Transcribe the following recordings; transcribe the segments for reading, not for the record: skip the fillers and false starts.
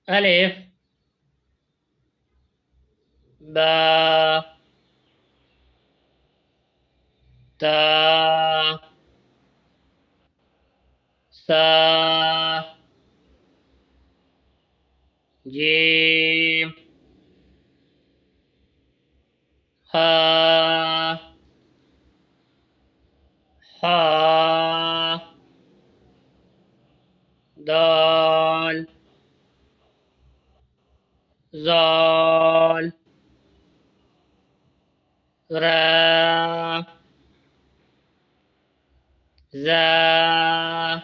Alif Baa Taa Jiim Haa Daal Zaal Raa Zaa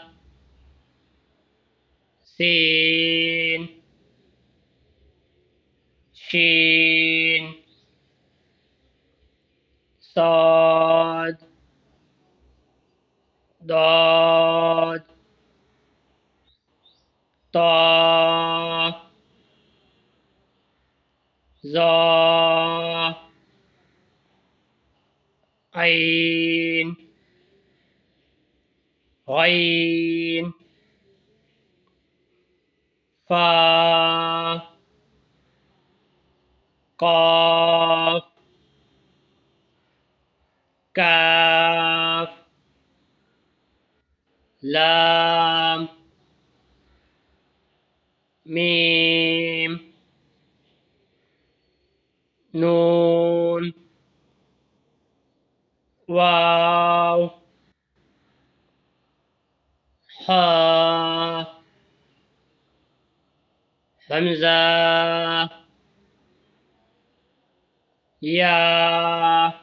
Siin Shiin Saad Daad Taa Zaa Ain Ghain Faa Qaaf Kaaf Laam Miim Nuun Waaw Haa Hamza Yaa